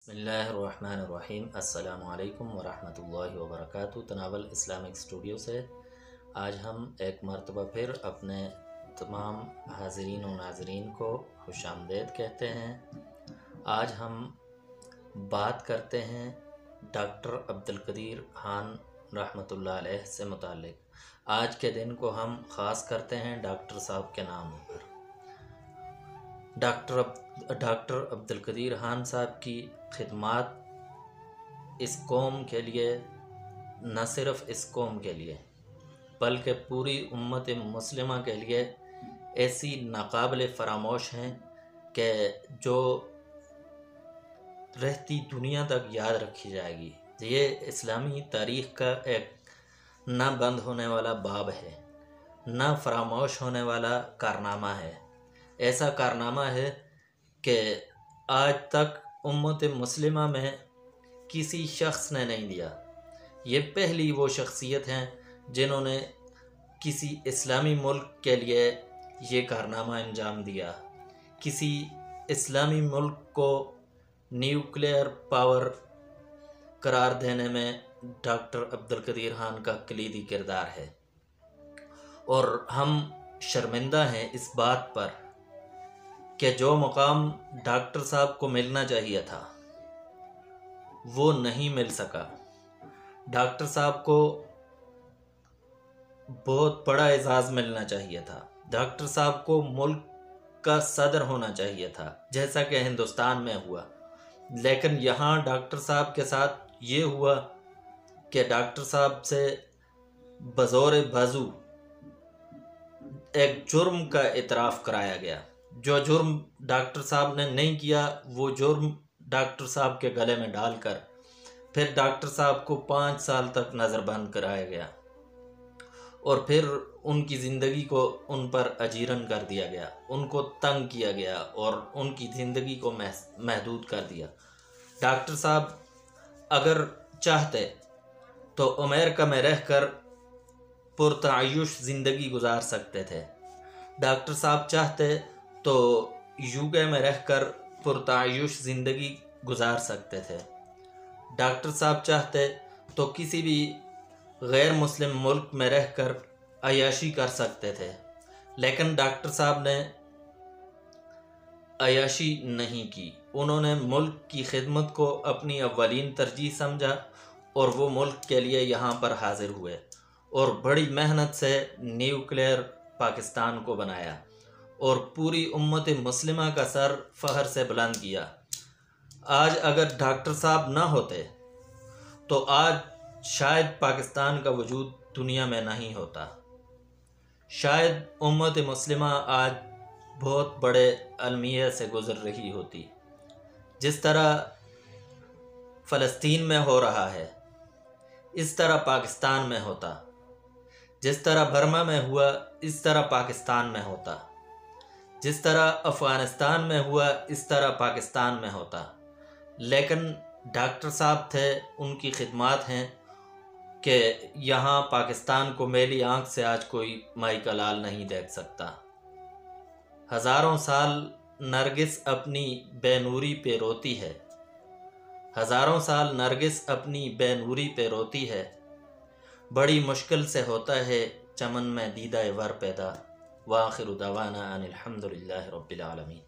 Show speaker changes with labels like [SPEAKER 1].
[SPEAKER 1] بسم اللہ الرحمن الرحیم۔ السلام علیکم ورحمۃ اللہ وبرکاتہ۔ تناول اسلامک اسٹوڈیو سے آج ہم ایک مرتبہ پھر اپنے تمام حاضرین و ناظرین کو خوش آمدید کہتے ہیں۔ آج ہم بات کرتے ہیں ڈاکٹر عبدالقدیر خان رحمۃ اللہ علیہ سے متعلق۔ آج کے دن کو ہم خاص کرتے ہیں ڈاکٹر صاحب کے نام پر۔ ڈاکٹر عبدالقدیر خان صاحب کی خدمات اس قوم کے لیے، نہ صرف اس قوم کے لیے بلکہ پوری امت مسلمہ کے لیے ایسی ناقابل فراموش ہیں کہ جو رہتی دنیا تک یاد رکھی جائے گی۔ یہ اسلامی تاریخ کا ایک نہ بند ہونے والا باب ہے، نہ فراموش ہونے والا کارنامہ ہے۔ ایسا کارنامہ ہے کہ آج تک امت مسلمہ میں کسی شخص نے نہیں دیا۔ یہ پہلی وہ شخصیت ہیں جنہوں نے کسی اسلامی ملک کے لیے یہ کارنامہ انجام دیا، کسی اسلامی ملک کو نیوکلیئر پاور قرار دینے میں ڈاکٹر عبدالقدیر خان کا کلیدی کردار ہے۔ اور ہم شرمندہ ہیں اس بات پر کہ جو مقام ڈاکٹر صاحب کو ملنا چاہیے تھا وہ نہیں مل سکا۔ ڈاکٹر صاحب کو بہت بڑا اعزاز ملنا چاہیے تھا، ڈاکٹر صاحب کو ملک کا صدر ہونا چاہیے تھا جیسا کہ ہندوستان میں ہوا، لیکن یہاں ڈاکٹر صاحب کے ساتھ یہ ہوا کہ ڈاکٹر صاحب سے بزور بازو ایک جرم کا اعتراف کرایا گیا۔ جو جرم ڈاکٹر صاحب نے نہیں کیا وہ جرم ڈاکٹر صاحب کے گلے میں ڈال کر پھر ڈاکٹر صاحب کو 5 سال تک نظر بند کرایا گیا، اور پھر ان کی زندگی کو ان پر اجیرن کر دیا گیا، ان کو تنگ کیا گیا اور ان کی زندگی کو محدود کر دیا۔ ڈاکٹر صاحب اگر چاہتے تو امریکہ میں رہ کر پرتعیش زندگی گزار سکتے تھے، ڈاکٹر صاحب چاہتے تو یو کے میں رہ کر پرتعیش زندگی گزار سکتے تھے، ڈاکٹر صاحب چاہتے تو کسی بھی غیر مسلم ملک میں رہ کر عیاشی کر سکتے تھے، لیکن ڈاکٹر صاحب نے عیاشی نہیں کی۔ انہوں نے ملک کی خدمت کو اپنی اولین ترجیح سمجھا اور وہ ملک کے لیے یہاں پر حاضر ہوئے اور بڑی محنت سے نیوکلیئر پاکستان کو بنایا اور پوری امت مسلمہ کا سر فخر سے بلند کیا۔ آج اگر ڈاکٹر صاحب نہ ہوتے تو آج شاید پاکستان کا وجود دنیا میں نہیں ہوتا، شاید امت مسلمہ آج بہت بڑے المیہ سے گزر رہی ہوتی۔ جس طرح فلسطین میں ہو رہا ہے اس طرح پاکستان میں ہوتا، جس طرح برما میں ہوا اس طرح پاکستان میں ہوتا، جس طرح افغانستان میں ہوا اس طرح پاکستان میں ہوتا، لیکن ڈاکٹر صاحب تھے، ان کی خدمات ہیں کہ یہاں پاکستان کو میلی آنکھ سے آج کوئی مائی کا لال نہیں دیکھ سکتا۔ ہزاروں سال نرگس اپنی بے نوری پہ روتی ہے، ہزاروں سال نرگس اپنی بے نوری پہ روتی ہے، بڑی مشکل سے ہوتا ہے چمن میں دیدہ ور پیدا۔ وآخر دعوانا ان الحمد للہ رب العالمین۔